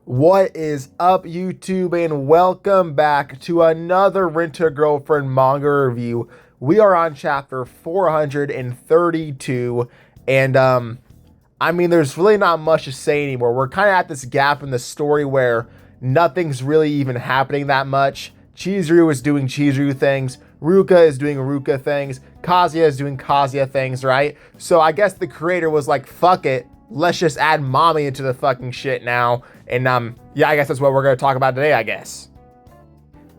What is up, YouTube, and welcome back to another Rent-A-Girlfriend manga review. We are on chapter 432, and there's really not much to say anymore. We're kind of at this gap in the story where nothing's really even happening that much. Chizuru is doing Chizuru things, Ruka is doing Ruka things, Kazuya is doing Kazuya things, right? So I guess the creator was like, fuck it, let's just add MAMI into the fucking shit now. And yeah, I guess that's what we're going to talk about today, I guess.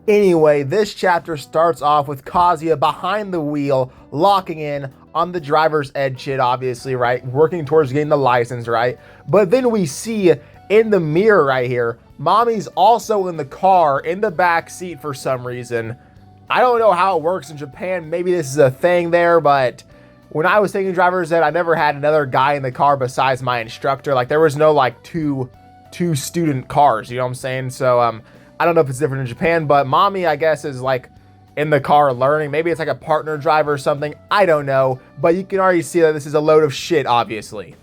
Anyway, this chapter starts off with Kazuya behind the wheel, locking in on the driver's ed shit, obviously, right? Working towards getting the license, right? But then we see in the mirror right here, MAMI's also in the car, in the back seat for some reason. I don't know how it works in Japan. Maybe this is a thing there, but when I was taking driver's ed, I never had another guy in the car besides my instructor. Like, there was no, like, two student cars, you know what I'm saying? So, I don't know if it's different in Japan, but MAMI, I guess, is, like, in the car learning. Maybe it's, like, a partner driver or something. I don't know. But you can already see that this is a load of shit, obviously.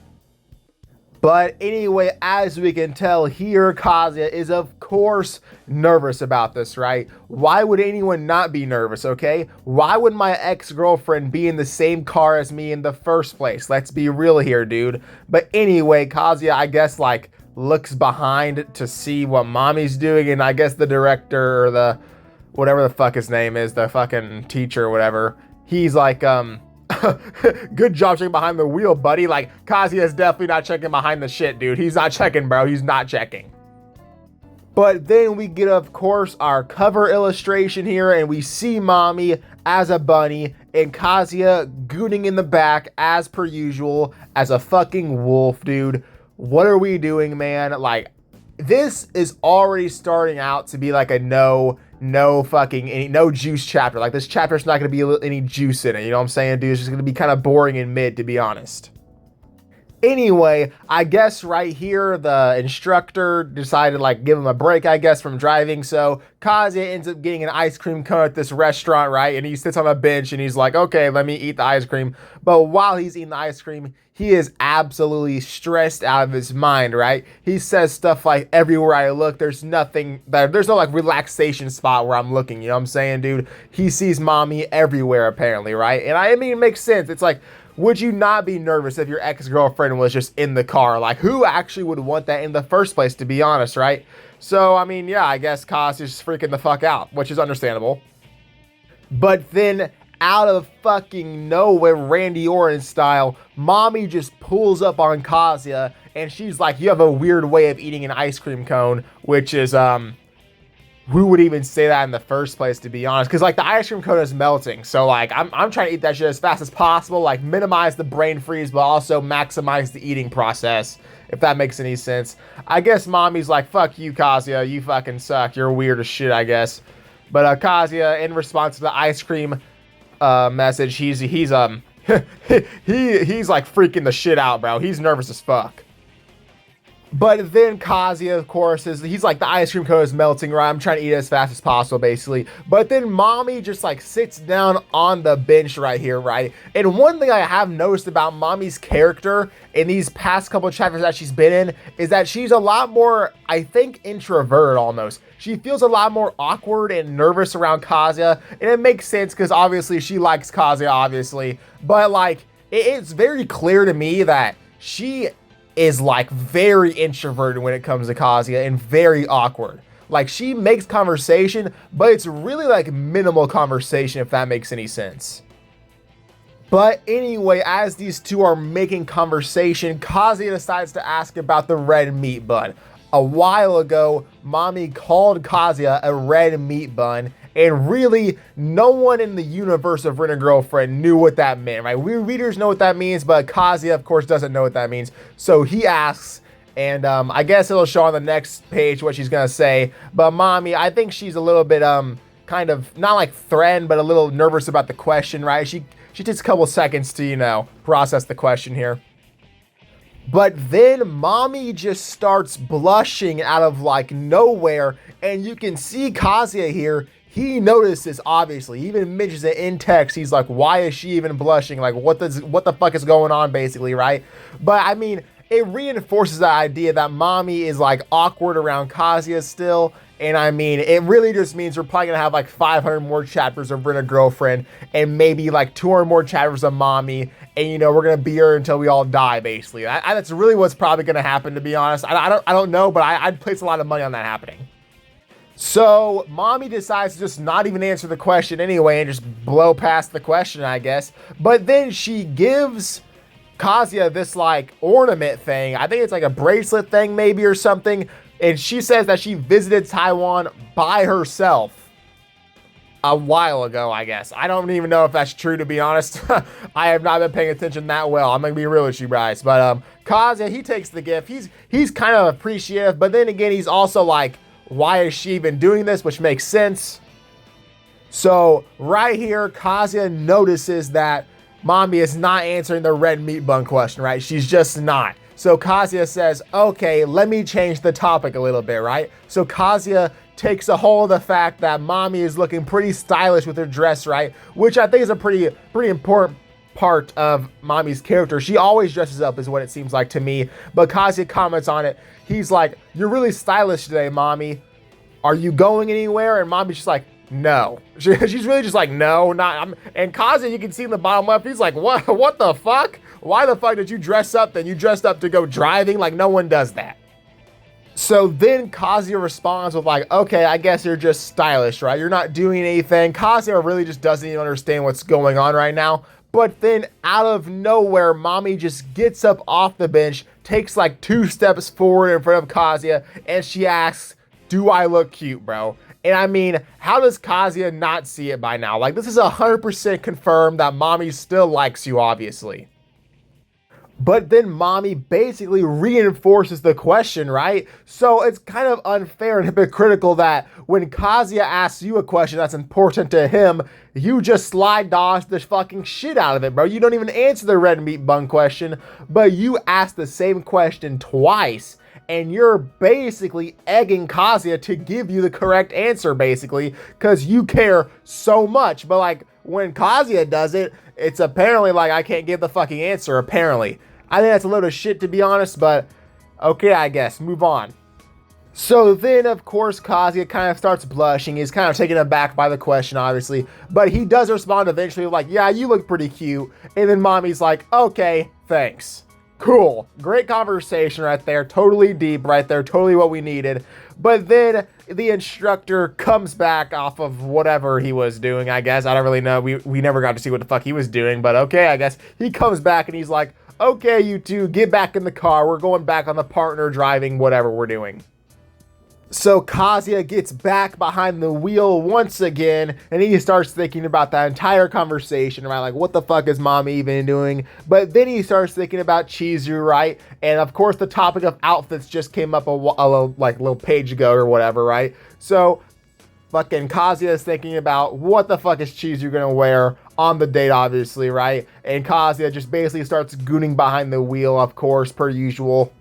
But anyway, as we can tell here, Kazuya is, of course, nervous about this, right? Why would anyone not be nervous, okay? Why would my ex-girlfriend be in the same car as me in the first place? Let's be real here, dude. But anyway, Kazuya, I guess, like, looks behind to see what MAMI's doing, and I guess the director, or the, whatever the fuck his name is, the fucking teacher or whatever, he's like, good job checking behind the wheel, buddy. Like, Kazuya is definitely not checking behind the shit, dude. He's not checking, bro. He's not checking. But then we get, of course, our cover illustration here, and we see MAMI as a bunny and Kazuya gooning in the back as per usual as a fucking wolf, dude. What are we doing, man? Like, this is already starting out to be like a no juice chapter. Like, this chapter's not going to be any juice in it. You know what I'm saying, dude? It's just going to be kind of boring and mid, to be honest. Anyway, I guess right here, the instructor decided to, like, give him a break, I guess, from driving. So Kazuya ends up getting an ice cream cone at this restaurant, right? And he sits on a bench and he's like, okay, let me eat the ice cream. But while he's eating the ice cream, he is absolutely stressed out of his mind, right? He says stuff like, everywhere I look, there's no like relaxation spot where I'm looking, you know what I'm saying, dude? He sees MAMI everywhere, apparently, right? And I mean, it makes sense. It's like, would you not be nervous if your ex-girlfriend was just in the car? Like, who actually would want that in the first place, to be honest, right? So, I mean, yeah, I guess Kazuya's just freaking the fuck out, which is understandable. But then, out of fucking nowhere, Randy Orton style, MAMI just pulls up on Kazuya, and she's like, you have a weird way of eating an ice cream cone, which is, who would even say that in the first place, to be honest? Because, like, the ice cream cone is melting. So, like, I'm trying to eat that shit as fast as possible. Like, minimize the brain freeze, but also maximize the eating process, if that makes any sense. I guess MAMI's like, fuck you, Kazuya. You fucking suck. You're weird as shit, I guess. But, Kazuya, in response to the ice cream message, he's like freaking the shit out, bro. He's nervous as fuck. But then Kazuya, of course, he's like, the ice cream cone is melting, right? I'm trying to eat it as fast as possible, basically. But then MAMI just, like, sits down on the bench right here, right? And one thing I have noticed about MAMI's character in these past couple of chapters that she's been in is that she's a lot more, I think, introverted almost. She feels a lot more awkward and nervous around Kazuya. And it makes sense because, obviously, she likes Kazuya, obviously. But, like, it's very clear to me that she is, like, very introverted when it comes to Kazuya and very awkward. Like, she makes conversation, but it's really, like, minimal conversation, if that makes any sense. But anyway, as these two are making conversation, Kazuya decides to ask about the red meat bun. A while ago, MAMI called Kazuya a red meat bun, and really, no one in the universe of Rent-A-Girlfriend knew what that meant, right? We readers know what that means, but Kazuya, of course, doesn't know what that means. So he asks, and I guess it'll show on the next page what she's gonna say. But MAMI, I think she's a little bit, kind of, not like threatened, but a little nervous about the question, right? She takes a couple seconds to, you know, process the question here. But then MAMI just starts blushing out of, like, nowhere, and you can see Kazuya here. He notices, obviously. He even mentions it in text. He's like, why is she even blushing? Like, what the fuck is going on, basically, right? But, I mean, it reinforces the idea that Mami is like awkward around Kazuya still. And I mean, it really just means we're probably gonna have like 500 more chapters of Rent a Girlfriend and maybe like 200 more chapters of Mami. And you know, we're gonna be her until we all die, basically. That's really what's probably gonna happen, to be honest. I don't know, but I'd place a lot of money on that happening. So Mami decides to just not even answer the question anyway and just blow past the question, I guess. But then she gives Kazuya this like ornament thing. I think it's like a bracelet thing maybe or something. And she says that she visited Taiwan by herself a while ago, I guess. I don't even know if that's true, to be honest. I have not been paying attention that well. I'm gonna be real with you guys. But Kazuya, he takes the gift. He's kind of appreciative, but then again, he's also like, why is she even doing this? Which makes sense. So right here, Kazuya notices that Mami is not answering the red meat bun question, right? She's just not. So Kazuya says, okay, let me change the topic a little bit, right? So Kazuya takes a hold of the fact that Mami is looking pretty stylish with her dress, right? Which I think is a pretty important part of Mami's character. She always dresses up is what it seems like to me. But Kazuya comments on it. He's like, you're really stylish today, Mami. Are you going anywhere? And Mami's just like, no. She's really just like, no, not. And Kazuya, you can see in the bottom left, he's like, what the fuck? Why the fuck did you dress up then? You dressed up to go driving? Like, no one does that. So then Kazuya responds with like, okay, I guess you're just stylish, right? You're not doing anything. Kazuya really just doesn't even understand what's going on right now. But then out of nowhere, Mami just gets up off the bench, takes like 2 steps forward in front of Kazuya, and she asks, do I look cute, bro? And I mean, how does Kazuya not see it by now? Like, this is 100% confirmed that Mami still likes you, obviously. But then Mami basically reinforces the question, right? So it's kind of unfair and hypocritical that when Kazuya asks you a question that's important to him, you just slide dodge the fucking shit out of it, bro. You don't even answer the red meat bun question, but you ask the same question twice. And you're basically egging Kazuya to give you the correct answer, basically, because you care so much. But like when Kazuya does it, it's apparently like, I can't give the fucking answer, apparently. I think that's a load of shit, to be honest, but okay, I guess. Move on. So then, of course, Kazuya kind of starts blushing. He's kind of taken aback by the question, obviously. But he does respond eventually like, yeah, you look pretty cute. And then Mami's like, okay, thanks. Cool. Great conversation right there. Totally deep right there. Totally what we needed. But then the instructor comes back off of whatever he was doing, I guess. I don't really know. We never got to see what the fuck he was doing. But okay, I guess he comes back and he's like, okay, you two, get back in the car. We're going back on the partner driving whatever we're doing. So Kazuya gets back behind the wheel once again, and he starts thinking about that entire conversation, right? Like, what the fuck is Mami even doing? But then he starts thinking about Chizuru, right? And of course, the topic of outfits just came up a little page ago or whatever, right? So fucking Kazuya is thinking about what the fuck is Chizuru gonna wear on the date, obviously, right? And Kazuya just basically starts gooning behind the wheel, of course, per usual.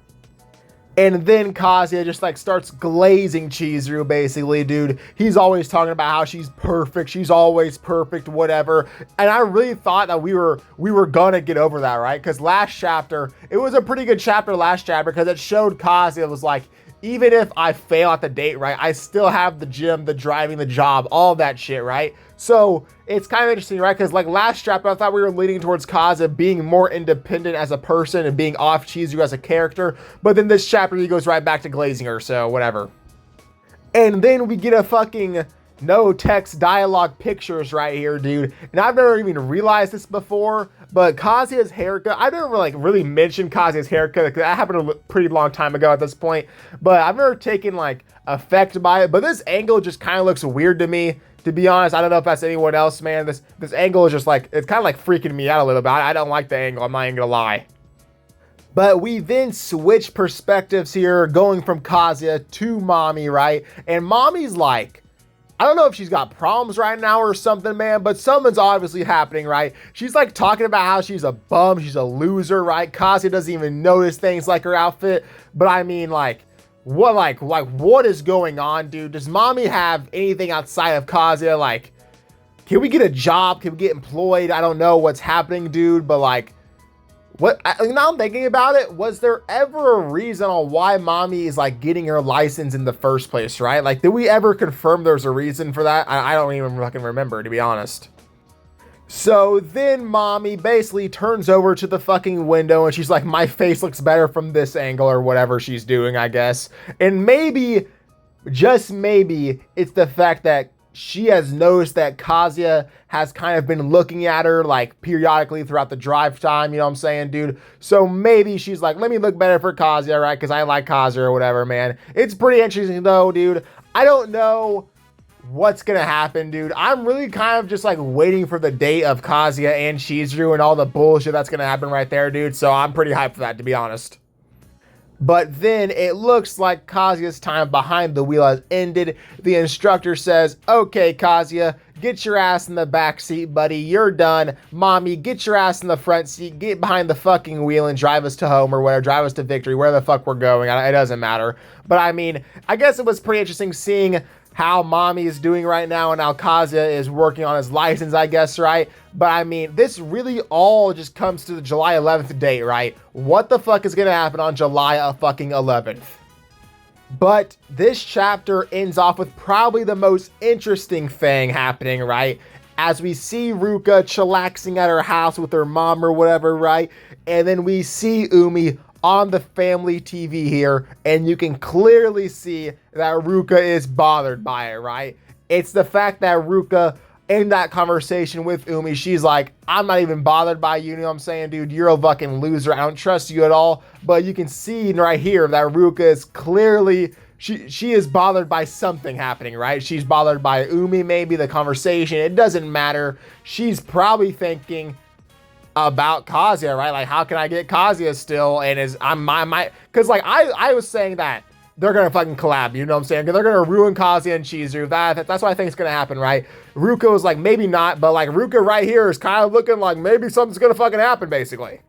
And then Kazuya just like starts glazing Chizuru, basically, dude. He's always talking about how she's perfect. She's always perfect, whatever. And I really thought that we were gonna get over that, right? Because last chapter, it was a pretty good chapter last chapter because it showed Kazuya was like, even if I fail at the date, right, I still have the gym, the driving, the job, all that shit, right? So it's kind of interesting, right? Because like last chapter, I thought we were leading towards Kazuya being more independent as a person and being off Chizuru as a character. But then this chapter, he goes right back to glazing her, so whatever. And then we get a fucking no text dialogue pictures right here, dude. And I've never even realized this before, but Kazuya's haircut, I never like really mentioned Kazuya's haircut because that happened a pretty long time ago at this point, but I've never taken like effect by it. But this angle just kind of looks weird to me, to be honest. I don't know if that's anyone else, man. This angle is just like, it's kind of like freaking me out a little bit. I don't like the angle, I'm not even gonna lie. But we then switch perspectives here, going from Kazuya to Mami, right? And Mami's like, I don't know if she's got problems right now or something, man, but something's obviously happening, right? She's like talking about how she's a bum, she's a loser, right? Kazuya doesn't even notice things like her outfit. But I mean, like, what is going on, dude? Does Mami have anything outside of Kazuya? Like, can we get a job? Can we get employed? I don't know what's happening, dude, but like, Now I'm thinking about it, was there ever a reason on why Mami is like getting her license in the first place, right? Like, did we ever confirm there's a reason for that? I don't even fucking remember, to be honest. So then Mami basically turns over to the fucking window and she's like, my face looks better from this angle, or whatever she's doing, I guess. And maybe, just maybe, it's the fact that she has noticed that Kazuya has kind of been looking at her like periodically throughout the drive time, you know what I'm saying, dude? So maybe she's like, let me look better for Kazuya, right? Because I like Kazuya or whatever, man. It's pretty interesting though, dude. I don't know what's gonna happen, dude. I'm really kind of just like waiting for the date of Kazuya and Chizuru and all the bullshit that's gonna happen right there, dude. So I'm pretty hyped for that, to be honest. But then it looks like Kazuya's time behind the wheel has ended. The instructor says, okay, Kazuya, get your ass in the back seat, buddy. You're done. Mami, get your ass in the front seat. Get behind the fucking wheel and drive us to home or whatever. Drive us to victory, where the fuck we're going. It doesn't matter. But I mean, I guess it was pretty interesting seeing how Mami is doing right now and how Kazuya is working on his license, I guess, right? But I mean, this really all just comes to the July 11th date, right? What the fuck is gonna happen on July fucking 11th? But this chapter ends off with probably the most interesting thing happening, right? As we see Ruka chillaxing at her house with her mom or whatever, right? And then we see Umi on the family TV here, and you can clearly see that Ruka is bothered by it, right? It's the fact that Ruka, in that conversation with Umi, she's like, I'm not even bothered by you, you know what I'm saying, dude? You're a fucking loser. I don't trust you at all. But you can see right here that Ruka is clearly, she is bothered by something happening, right? She's bothered by Umi, maybe the conversation. It doesn't matter. She's probably thinking about Kazuya, right? Like, how can I get Kazuya still? And because like I was saying that they're gonna fucking collab, you know what I'm saying? They're gonna ruin Kazuya and Chizuru. That's what I think is gonna happen, right? Ruka was like, maybe not, but like Ruka right here is kind of looking like maybe something's gonna fucking happen, basically.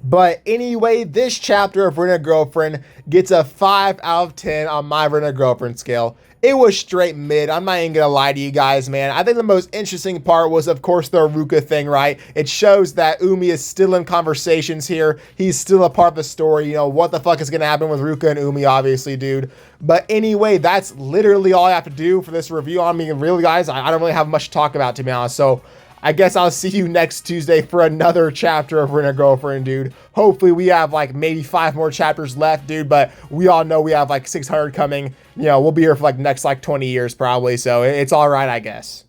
But anyway, this chapter of Rent a Girlfriend gets a 5 out of 10 on my Rent a Girlfriend scale. It was straight mid. I'm not even gonna lie to you guys, man. I think the most interesting part was, of course, the Ruka thing, right? It shows that Umi is still in conversations here. He's still a part of the story. You know, what the fuck is gonna happen with Ruka and Umi, obviously, dude. But anyway, that's literally all I have to do for this review. I mean, really, guys, I don't really have much to talk about, to be honest. So I guess I'll see you next Tuesday for another chapter of Rent a Girlfriend, dude. Hopefully we have like maybe 5 more chapters left, dude, but we all know we have like 600 coming. You know, we'll be here for like next like 20 years probably, so it's all right, I guess.